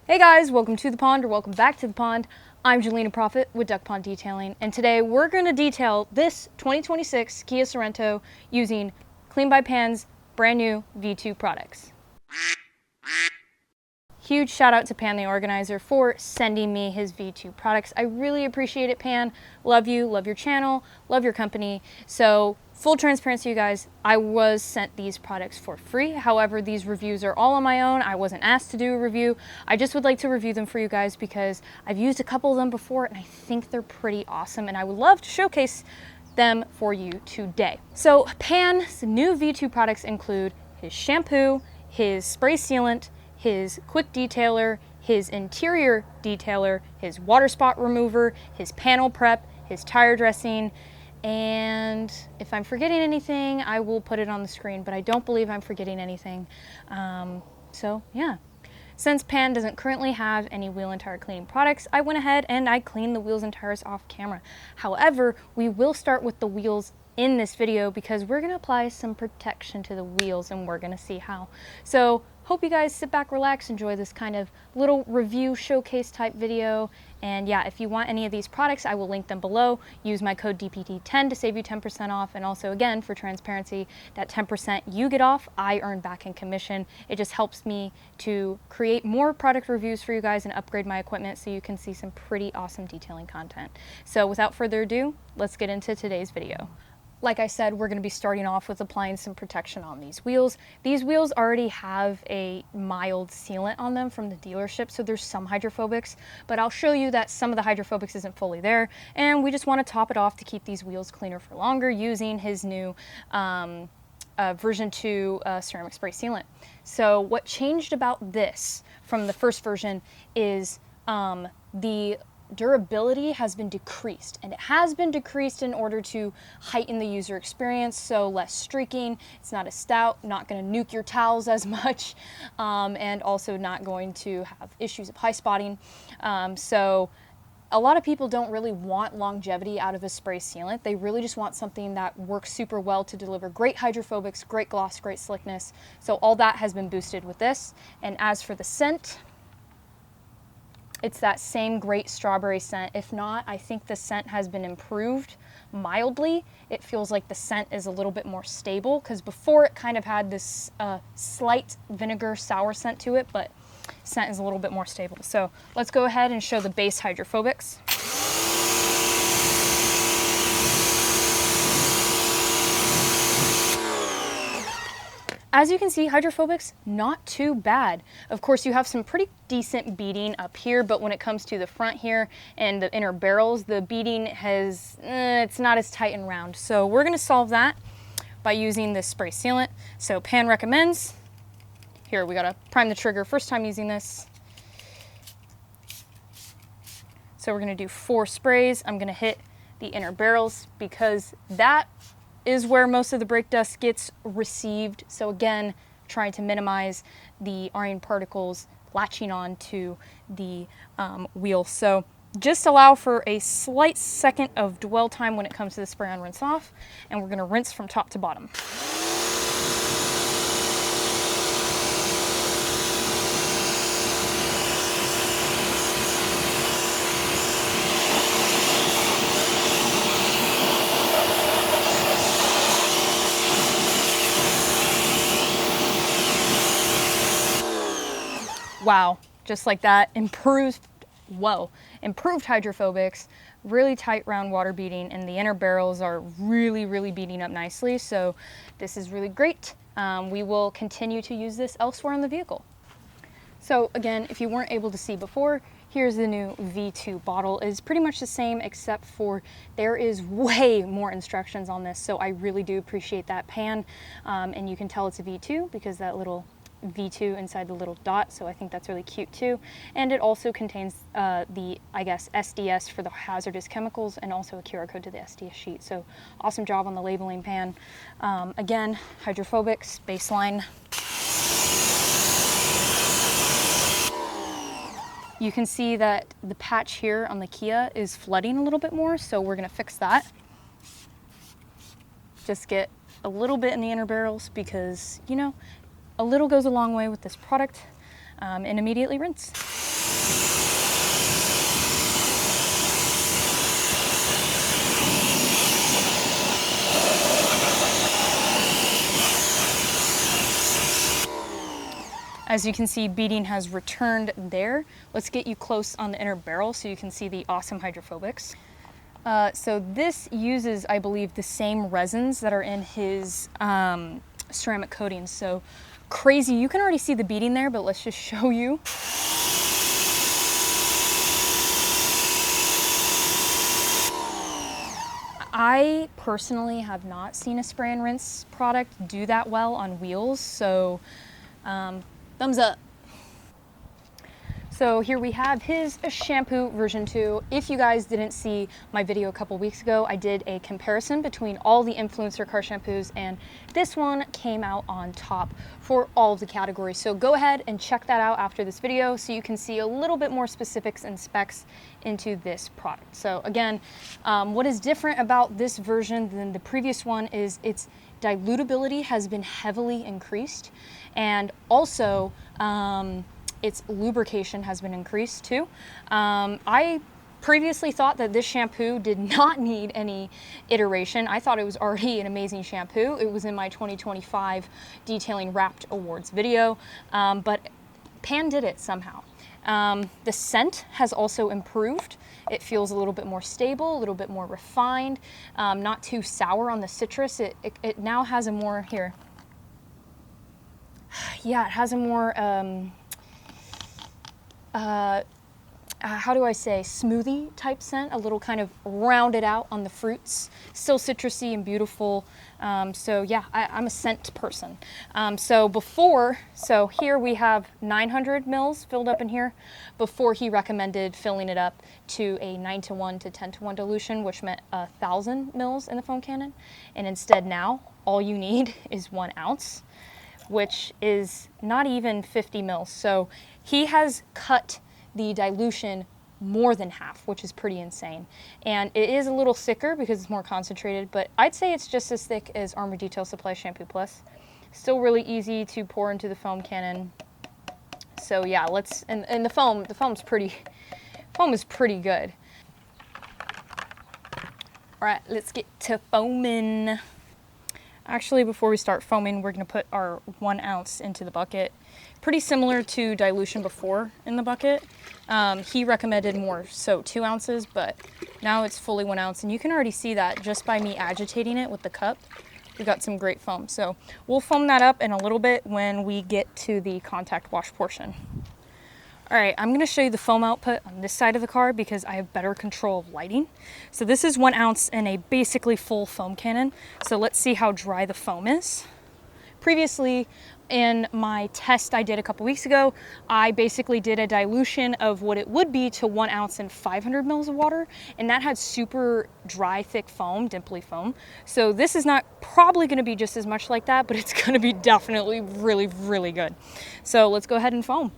Hey guys, welcome to the pond, or welcome back to the pond. I'm Jelena Prophet with Duck Pond Detailing, and today we're going to detail this 2026 Kia Sorento using Clean by Pan's brand new V2 products. Huge shout out to Pan the organizer for sending me his V2 products. I really appreciate it, Pan. Love you, love your channel, love your company. So full transparency, you guys, I was sent these products for free. However, these reviews are all on my own. I wasn't asked to do a review. I just would like to review them for you guys because I've used a couple of them before and I think they're pretty awesome, and I would love to showcase them for you today. So Pan's new V2 products include his shampoo, his spray sealant, his quick detailer, his interior detailer, his water spot remover, his panel prep, his tire dressing, and if I'm forgetting anything, I will put it on the screen, but I don't believe I'm forgetting anything. So yeah. Since Pan doesn't currently have any wheel and tire cleaning products, I went ahead and I cleaned the wheels and tires off camera. However, we will start with the wheels in this video because we're gonna apply some protection to the wheels and we're gonna see how. So hope you guys sit back, relax, enjoy this kind of little review showcase type video. And yeah, if you want any of these products, I will link them below. Use my code DPT10 to save you 10% off. And also, again, for transparency, that 10% you get off, I earn back in commission. It just helps me to create more product reviews for you guys and upgrade my equipment so you can see some pretty awesome detailing content. So without further ado, let's get into today's video. Like I said, we're going to be starting off with applying some protection on these wheels. These wheels already have a mild sealant on them from the dealership, so there's some hydrophobics, but I'll show you that some of the hydrophobics isn't fully there, and we just want to top it off to keep these wheels cleaner for longer using his new version 2 ceramic spray sealant. So what changed about this from the first version is the durability has been decreased, and it has been decreased in order to heighten the user experience, so less streaking, it's not as stout, not going to nuke your towels as much, and also not going to have issues of high spotting. So a lot of people don't really want longevity out of a spray sealant. They really just want something that works super well to deliver great hydrophobics, great gloss, great slickness. So all that has been boosted with this. And as for the scent, it's that same great strawberry scent. If not, I think the scent has been improved mildly. It feels like the scent is a little bit more stable because before it kind of had this slight vinegar sour scent to it, but scent is a little bit more stable. So let's go ahead and show the base hydrophobics. As you can see, hydrophobics, not too bad. Of course, you have some pretty decent beading up here, but when it comes to the front here and the inner barrels, the beading has, it's not as tight and round. So we're gonna solve that by using this spray sealant. So Pan recommends, here we gotta prime the trigger, first time using this. So we're gonna do 4 sprays. I'm gonna hit the inner barrels because that is where most of the brake dust gets received. So again, trying to minimize the iron particles latching on to the wheel. So just allow for a slight second of dwell time when it comes to the spray on rinse off, and we're gonna rinse from top to bottom. Wow, just like that, improved hydrophobics, really tight round water beading, and the inner barrels are really beating up nicely. So this is really great. We will continue to use this elsewhere in the vehicle. So again, if you weren't able to see before, here's the new V2 bottle. It is pretty much the same, except for there is way more instructions on this. So I really do appreciate that, Pan. And you can tell it's a V2 because that little V2 inside the little dot, so I think that's really cute too. And it also contains the, I guess, SDS for the hazardous chemicals, and also a QR code to the SDS sheet. So awesome job on the labeling, Pan. Again, hydrophobics, baseline. You can see that the patch here on the Kia is flooding a little bit more, so we're gonna fix that. Just get a little bit in the inner barrels because, you know, a little goes a long way with this product, and immediately rinse. As you can see, beading has returned there. Let's get you close on the inner barrel so you can see the awesome hydrophobics. So this uses, I believe, the same resins that are in his ceramic coatings. So crazy. You can already see the beading there, but let's just show you. I personally have not seen a spray and rinse product do that well on wheels, so thumbs up. So here we have his shampoo version 2. If you guys didn't see my video a couple weeks ago, I did a comparison between all the influencer car shampoos, and this one came out on top for all of the categories. So go ahead and check that out after this video so you can see a little bit more specifics and specs into this product. So again, what is different about this version than the previous one is its dilutability has been heavily increased, and also its lubrication has been increased too. I previously thought that this shampoo did not need any iteration. I thought it was already an amazing shampoo. It was in my 2025 Detailing Wrapped Awards video, but Pan did it somehow. The scent has also improved. It feels a little bit more stable, a little bit more refined, not too sour on the citrus. It now has a more, here. Yeah, it has a more, how do I say, smoothie type scent, a little kind of rounded out on the fruits, still citrusy and beautiful. So yeah, I'm a scent person. So here we have 900 mils filled up in here. Before, he recommended filling it up to a 9:1 to 10:1 dilution, which meant 1,000 mils in the foam cannon. And instead now, all you need is 1 ounce, which is not even 50 mils. So he has cut the dilution more than half, which is pretty insane. And it is a little thicker because it's more concentrated, but I'd say it's just as thick as Armor Detail Supply Shampoo Plus. Still really easy to pour into the foam cannon. So yeah, and the foam is pretty good. All right, let's get to foaming. Actually, before we start foaming, we're gonna put our 1 ounce into the bucket. Pretty similar to dilution before in the bucket. He recommended more, so 2 ounces, but now it's fully 1 ounce. And you can already see that just by me agitating it with the cup. We got some great foam. So we'll foam that up in a little bit when we get to the contact wash portion. All right, I'm gonna show you the foam output on this side of the car because I have better control of lighting. So this is 1 ounce in a basically full foam cannon. So let's see how dry the foam is. Previously, in my test I did a couple weeks ago, I basically did a dilution of what it would be to 1 ounce and 500 mils of water, and that had super dry, thick foam, dimply foam. So this is not probably gonna be just as much like that, but it's gonna be definitely really, really good. So let's go ahead and foam.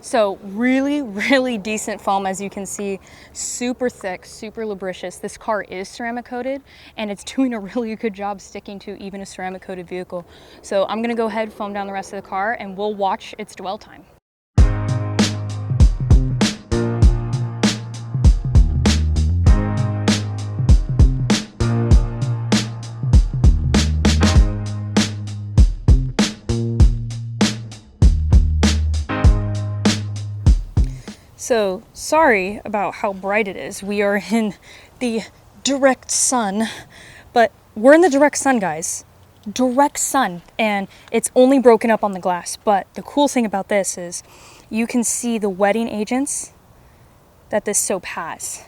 So really, really decent foam, as you can see, super thick, super lubricious. This car is ceramic coated and it's doing a really good job sticking to even a ceramic coated vehicle. So I'm gonna go ahead, foam down the rest of the car, and we'll watch its dwell time. So sorry about how bright it is. We are in the direct sun, but we're in the direct sun, guys. Direct sun, and it's only broken up on the glass. But the cool thing about this is you can see the wetting agents that this soap has,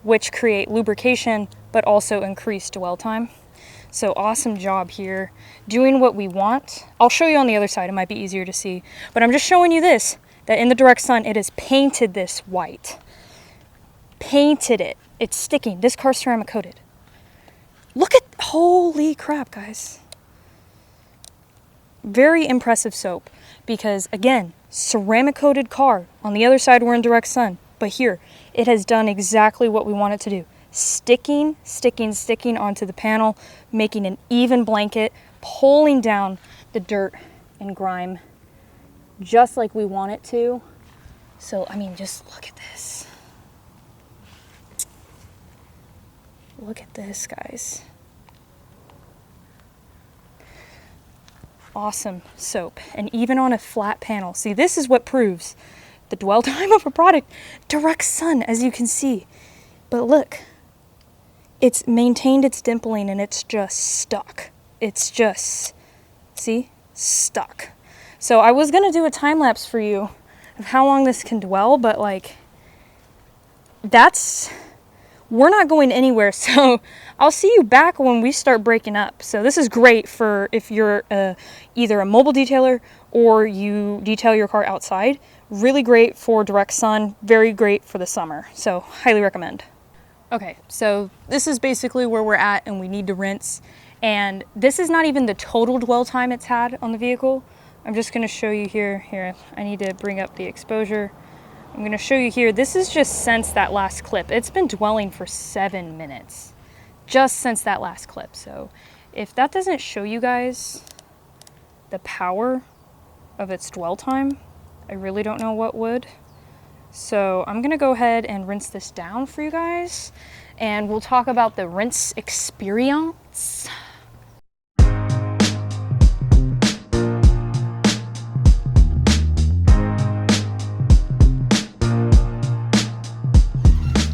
which create lubrication, but also increase dwell time. So awesome job here, doing what we want. I'll show you on the other side, it might be easier to see, but I'm just showing you this, that in the direct sun, it has painted this white. Painted it. It's sticking. This car's ceramic coated. Look at, holy crap, guys. Very impressive soap because, again, ceramic coated car. On the other side, we're in direct sun. But here, it has done exactly what we want it to do. Sticking onto the panel, making an even blanket, pulling down the dirt and grime just like we want it to. So, I mean, just look at this. Look at this, guys. Awesome soap. And even on a flat panel. See, this is what proves the dwell time of a product. Direct sun, as you can see. But look, it's maintained its dimpling and it's just stuck. It's just, see, stuck. So I was going to do a time lapse for you of how long this can dwell, but like, we're not going anywhere. So I'll see you back when we start breaking up. So this is great for if you're either a mobile detailer or you detail your car outside. Really great for direct sun, very great for the summer. So highly recommend. Okay, so this is basically where we're at and we need to rinse. And this is not even the total dwell time it's had on the vehicle. I'm just gonna show you here. Here, I need to bring up the exposure. I'm going to show you here. This is just since that last clip. It's been dwelling for 7 minutes. Just since that last clip. So if that doesn't show you guys the power of its dwell time, I really don't know what would. So I'm going to go ahead and rinse this down for you guys. And we'll talk about the rinse experience.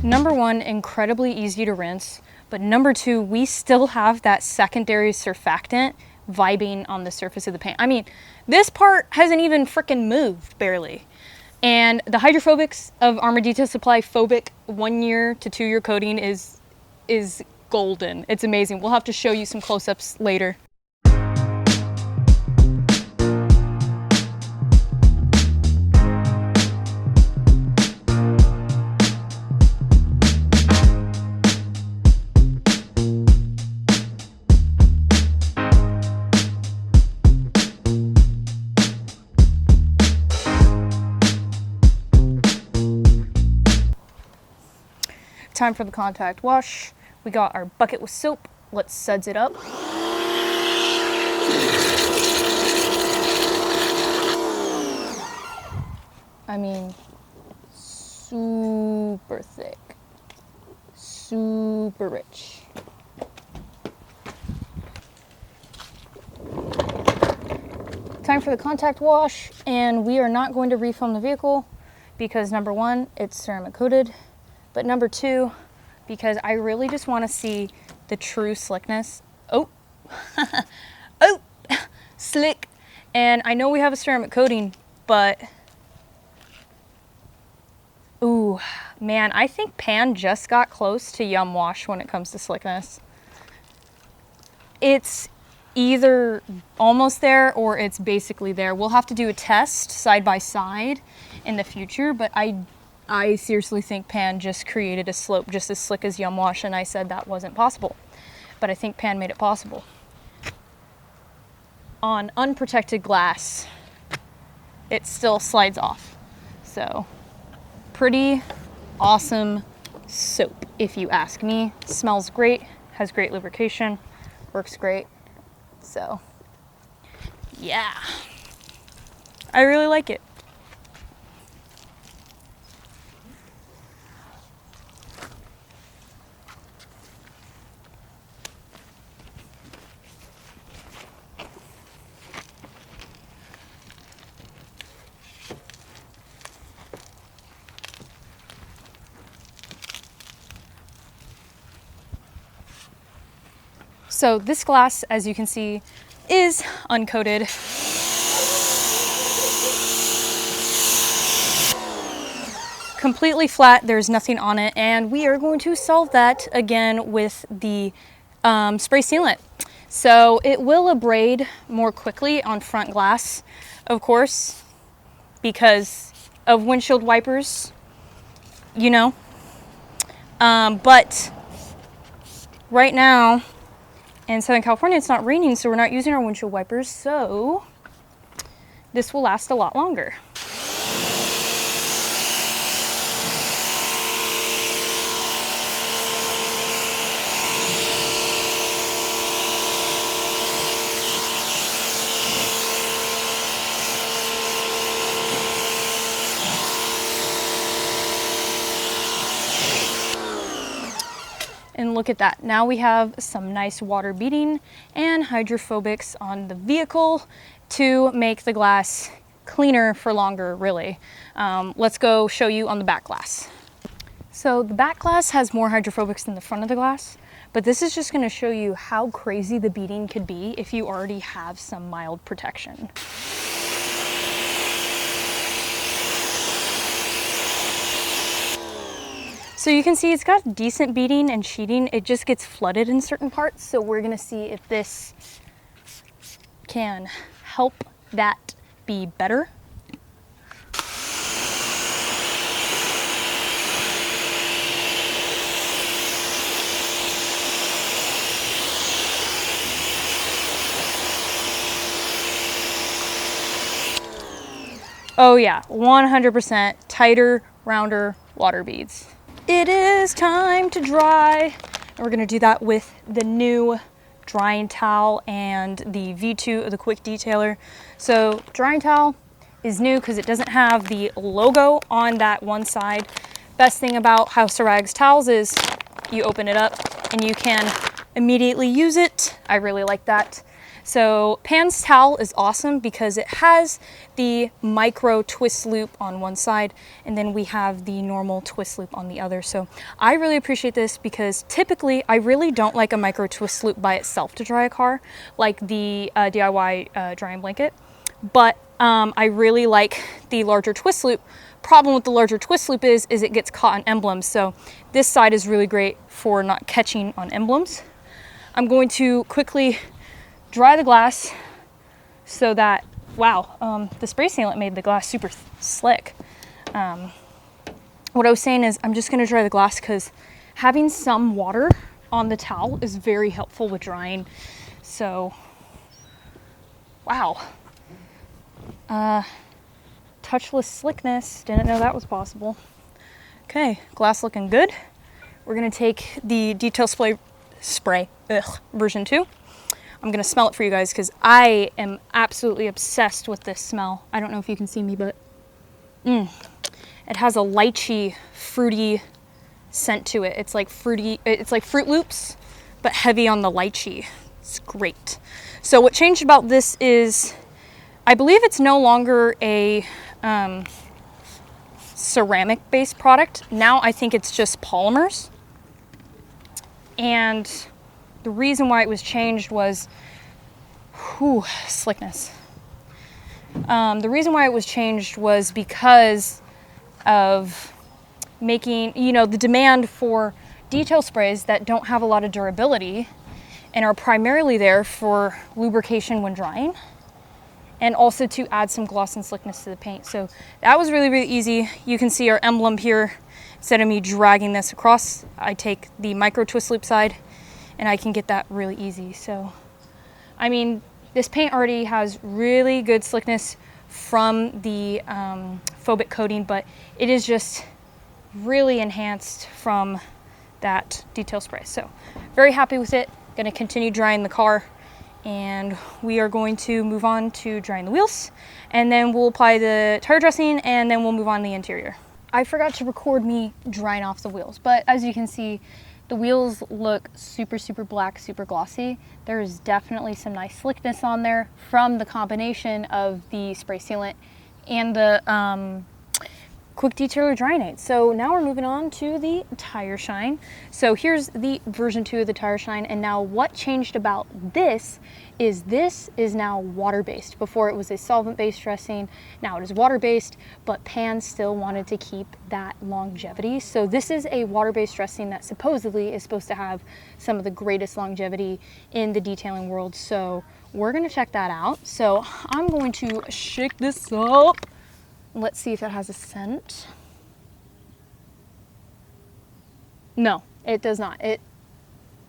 Number one, incredibly easy to rinse, but number two, we still have that secondary surfactant vibing on the surface of the paint. I mean, this part hasn't even freaking moved, barely. And the hydrophobics of Armor Detail Supply Phobic 1 year to 2 year coating is golden. It's amazing. We'll have to show you some close-ups later. Time for the contact wash. We got our bucket with soap. Let's suds it up. I mean, super thick, super rich. Time for the contact wash, and we are not going to refoam the vehicle because number one, it's ceramic coated. But number two, because I really just want to see the true slickness. Oh, oh, slick. And I know we have a ceramic coating, but, ooh, man, I think Pan just got close to Yum Wash when it comes to slickness. It's either almost there or it's basically there. We'll have to do a test side by side in the future, but I seriously think Pan just created a slope just as slick as Yum Wash, and I said that wasn't possible. But I think Pan made it possible. On unprotected glass, it still slides off. So, pretty awesome soap, if you ask me. Smells great, has great lubrication, works great. So, yeah. I really like it. So this glass, as you can see, is uncoated. Completely flat, there's nothing on it, and we are going to solve that again with the spray sealant. So it will abrade more quickly on front glass, of course, because of windshield wipers, you know. But right now in Southern California, it's not raining, so we're not using our windshield wipers, so this will last a lot longer. And look at that. Now we have some nice water beading and hydrophobics on the vehicle to make the glass cleaner for longer, really. Let's go show you on the back glass. So the back glass has more hydrophobics than the front of the glass, but this is just going to show you how crazy the beading could be if you already have some mild protection. So you can see it's got decent beading and sheeting. It just gets flooded in certain parts. So we're gonna see if this can help that be better. Oh yeah, 100% tighter, rounder water beads. It is time to dry. And we're gonna do that with the new drying towel and the V2 of the Quick Detailer. So drying towel is new because it doesn't have the logo on that one side. Best thing about House of Rags towels is you open it up and you can immediately use it. I really like that. So Pan's towel is awesome because it has the micro twist loop on one side and then we have the normal twist loop on the other. So I really appreciate this because typically I really don't like a micro twist loop by itself to dry a car, like the DIY drying blanket. But I really like the larger twist loop. Problem with the larger twist loop is it gets caught on emblems. So this side is really great for not catching on emblems. I'm going to quickly dry the glass so that, wow, the spray sealant made the glass super slick. What I was saying is I'm just gonna dry the glass because having some water on the towel is very helpful with drying. So, wow. Touchless slickness, didn't know that was possible. Okay, glass looking good. We're gonna take the detail spray version 2. I'm gonna smell it for you guys because I am absolutely obsessed with this smell. I don't know if you can see me, but it has a lychee, fruity scent to it. It's like fruity, it's like Fruit Loops, but heavy on the lychee. It's great. So what changed about this is, I believe it's no longer a ceramic-based product. Now I think it's just polymers. And the reason why it was changed was, slickness. The reason why it was changed was because of making, the demand for detail sprays that don't have a lot of durability and are primarily there for lubrication when drying and also to add some gloss and slickness to the paint. So that was really, really easy. You can see our emblem here. Instead of me dragging this across, I take the micro twist loop side and I can get that really easy. So, I mean, this paint already has really good slickness from the phobic coating, but it is just really enhanced from that detail spray. So, very happy with it. Gonna continue drying the car and we are going to move on to drying the wheels and then we'll apply the tire dressing and then we'll move on to the interior. I forgot to record me drying off the wheels, but as you can see, the wheels look super, super black, super glossy. There's definitely some nice slickness on there from the combination of the spray sealant and the Quick Detailer drying aid. So now we're moving on to the tire shine. So here's the version 2 of the tire shine, and now what changed about this is now water-based. Before it was a solvent-based dressing, now it is water-based, but Pan still wanted to keep that longevity. So this is a water-based dressing that supposedly is supposed to have some of the greatest longevity in the detailing world. So we're gonna check that out. So I'm going to shake this up. let's see if it has a scent. No, it does not. It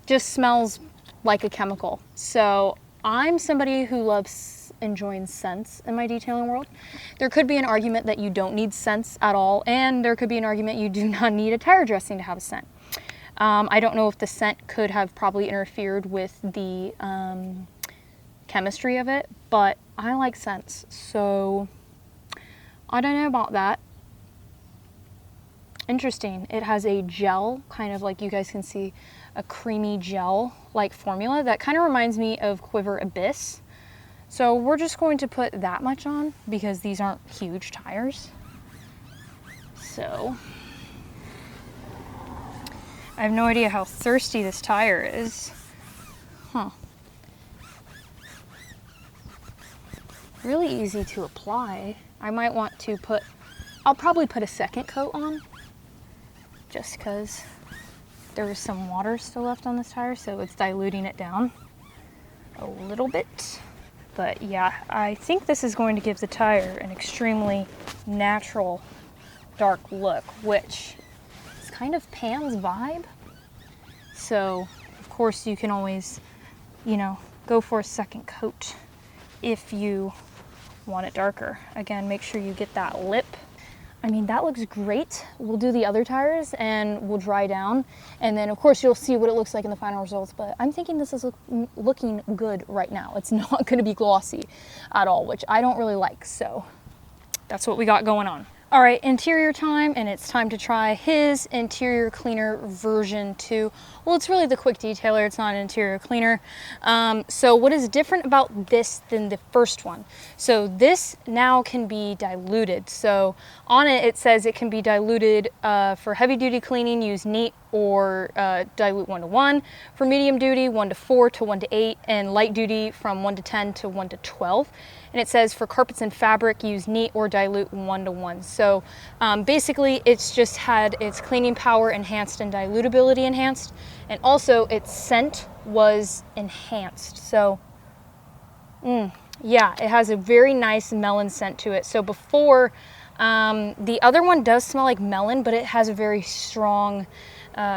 just smells like a chemical. So I'm somebody who loves enjoying scents in my detailing world. There could be an argument that you don't need scents at all, and there could be an argument you do not need a tire dressing to have a scent. I don't know if the scent could have probably interfered with the chemistry of it, but I like scents, so I don't know about that. Interesting. It has a gel, kind of like you guys can see, a creamy gel like formula that kind of reminds me of Quiver Abyss. So we're just going to put that much on because these aren't huge tires. So I have no idea how thirsty this tire is. Huh. Really easy to apply. I might want to put, I'll probably put a second coat on just because there was some water still left on this tire, so it's diluting it down a little bit. But yeah, I think this is going to give the tire an extremely natural dark look, which is kind of Pam's vibe. So of course you can always, you know, go for a second coat if you want it darker. Again, make sure you get that lip. I mean, that looks great. We'll do the other tires and we'll dry down. And then of course you'll see what it looks like in the final results, but I'm thinking this is looking good right now. It's not gonna be glossy at all, which I don't really like. So that's what we got going on. All right, interior time, and it's time to try his interior cleaner version 2. Well, it's really the quick detailer, it's not an interior cleaner. So what is different about this than the first one? So this now can be diluted. So on it, it says it can be diluted for heavy duty cleaning, use neat or dilute 1 to 1. For medium duty, 1 to 4 to 1 to 8, and light duty from 1 to 10 to 1 to 12. And it says for carpets and fabric, use neat or dilute 1 to 1. So basically it's just had its cleaning power enhanced and dilutability enhanced. And also its scent was enhanced. So yeah, it has a very nice melon scent to it. So before, the other one does smell like melon, but it has a very strong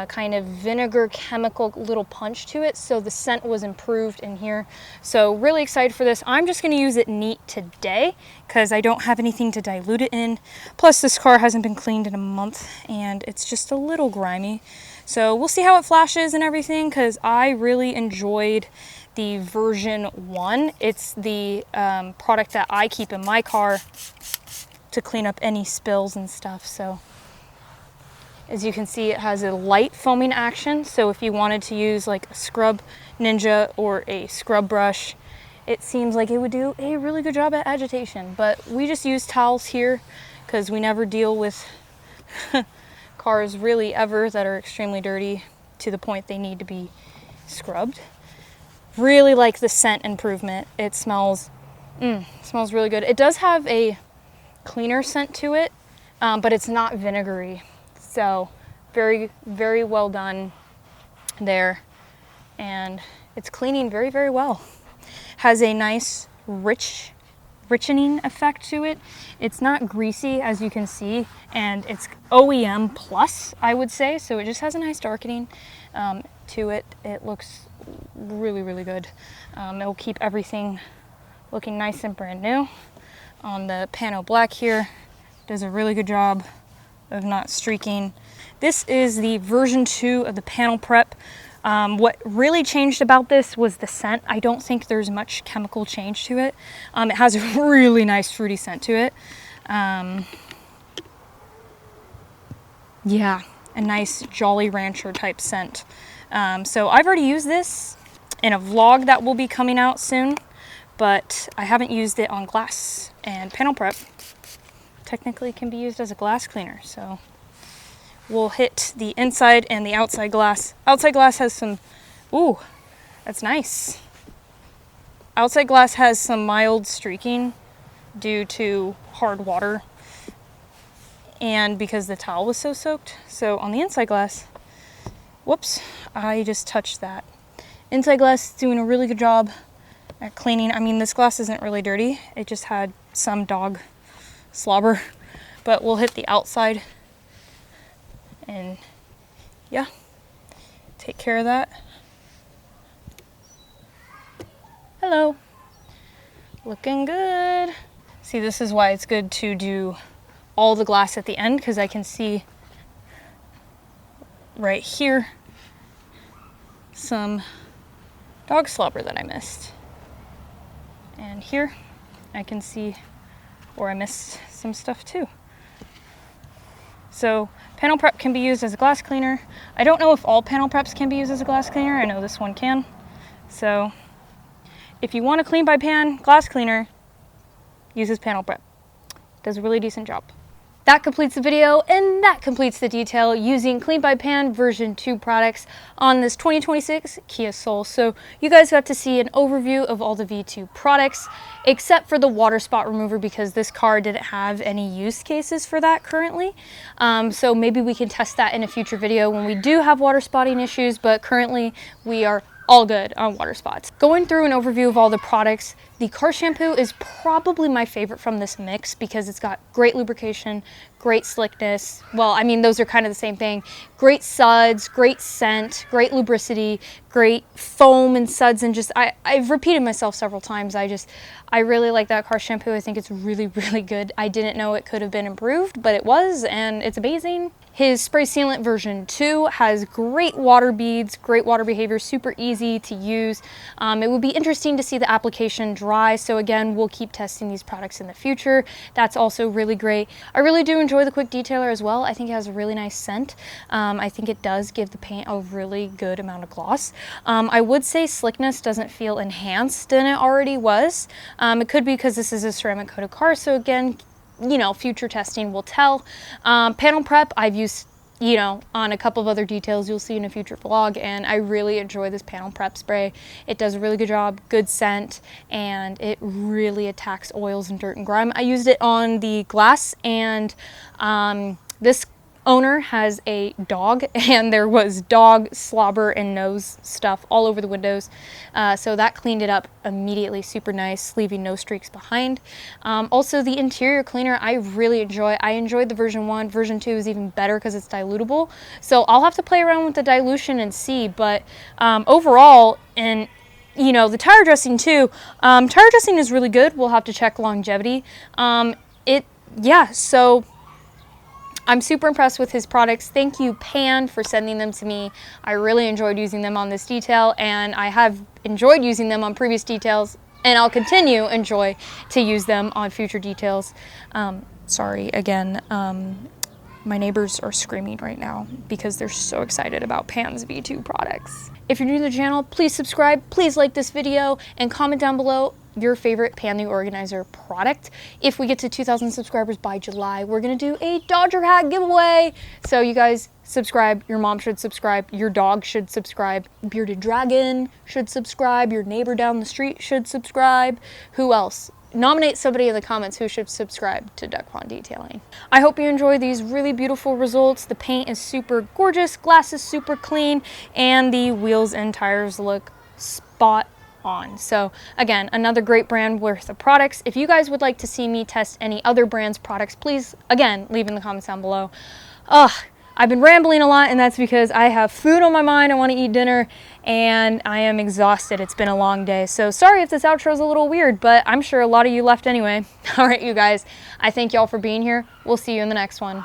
kind of vinegar chemical little punch to it. So the scent was improved in here. So really excited for this. I'm just gonna use it neat today because I don't have anything to dilute it in. Plus this car hasn't been cleaned in a month and it's just a little grimy. So we'll see how it flashes and everything because I really enjoyed the version 1. It's the product that I keep in my car to clean up any spills and stuff. So as you can see, it has a light foaming action. So if you wanted to use like a scrub ninja or a scrub brush, it seems like it would do a really good job at agitation. But we just use towels here because we never deal with cars really ever that are extremely dirty to the point they need to be scrubbed. Really like the scent improvement. It smells really good. It does have a cleaner scent to it, but it's not vinegary. So very, very well done there. And it's cleaning very, very well. Has a nice richening effect to it. It's not greasy, as you can see, and it's OEM plus, I would say. So it just has a nice darkening to it. It looks really, really good. It'll keep everything looking nice and brand new. On the Pano Black here, does a really good job of not streaking. This is the version 2 of the panel prep. What really changed about this was the scent. I don't think there's much chemical change to it. It has a really nice fruity scent to it. Yeah, a nice Jolly Rancher type scent. So I've already used this in a vlog that will be coming out soon, but I haven't used it on glass. And panel prep technically can be used as a glass cleaner. So we'll hit the inside and the outside glass. Outside glass has some, ooh, that's nice. Outside glass has some mild streaking due to hard water and because the towel was so soaked. So on the inside glass, whoops, I just touched that. Inside glass is doing a really good job at cleaning. I mean, this glass isn't really dirty. It just had some dog slobber but we'll hit the outside and yeah, take care of that. Hello. Looking good. See, this is why it's good to do all the glass at the end, because I can see right here some dog slobber that I missed. And here I can see where I missed some stuff too. So panel prep can be used as a glass cleaner. I don't know if all panel preps can be used as a glass cleaner. I know this one can. So if you want a clean by pan glass cleaner, use this panel prep. It does a really decent job. That completes the video, and that completes the detail using Clean by Pan version 2 products on this 2026 Kia Soul. So you guys got to see an overview of all the V2 products, except for the water spot remover, because this car didn't have any use cases for that currently. So maybe we can test that in a future video when we do have water spotting issues, but currently we are all good on water spots. Going through an overview of all the products, the car shampoo is probably my favorite from this mix because it's got great lubrication, great slickness. Well, I mean, those are kind of the same thing. Great suds, great scent, great lubricity, great foam and suds, and just, I've repeated myself several times. I really like that car shampoo. I think it's really, really good. I didn't know it could have been improved, but it was, and it's amazing. His spray sealant version 2 has great water beads, great water behavior, super easy to use. It would be interesting to see the application dry, so again, we'll keep testing these products in the future. That's also really great. I really do enjoy the quick detailer as well. I think it has a really nice scent. I think it does give the paint a really good amount of gloss. I would say slickness doesn't feel enhanced than it already was. It could be because this is a ceramic coated car, so again, you know, future testing will tell. Panel prep I've used, you know, on a couple of other details you'll see in a future vlog, and I really enjoy this panel prep spray. It does a really good job, good scent, and it really attacks oils and dirt and grime. I used it on the glass, and this owner has a dog, and there was dog slobber and nose stuff all over the windows, so that cleaned it up immediately. Super nice, leaving no streaks behind. Also, the interior cleaner I really enjoy. I enjoyed the version 1. Version 2 is even better because it's dilutable, so I'll have to play around with the dilution and see, but overall, and you know, the tire dressing too, tire dressing is really good. We'll have to check longevity. So I'm super impressed with his products. Thank you, Pan, for sending them to me. I really enjoyed using them on this detail, and I have enjoyed using them on previous details, and I'll continue enjoy to use them on future details. Sorry, again, my neighbors are screaming right now because they're so excited about Pan's V2 products. If you're new to the channel, please subscribe, please like this video, and comment down below your favorite Pan the Organizer product. If we get to 2,000 subscribers by July, we're gonna do a Dodger hat giveaway. So you guys subscribe, your mom should subscribe, your dog should subscribe, Bearded Dragon should subscribe, your neighbor down the street should subscribe. Who else? Nominate somebody in the comments who should subscribe to Duck Pond Detailing. I hope you enjoy these really beautiful results. The paint is super gorgeous, glass is super clean, and the wheels and tires look spot on. So again, another great brand worth of products. If you guys would like to see me test any other brands' products, please, again, leave in the comments down below. I've been rambling a lot, and that's because I have food on my mind. I want to eat dinner, and I am exhausted. It's been a long day. So sorry if this outro is a little weird, but I'm sure a lot of you left anyway. All right, you guys, I thank y'all for being here. We'll see you in the next one.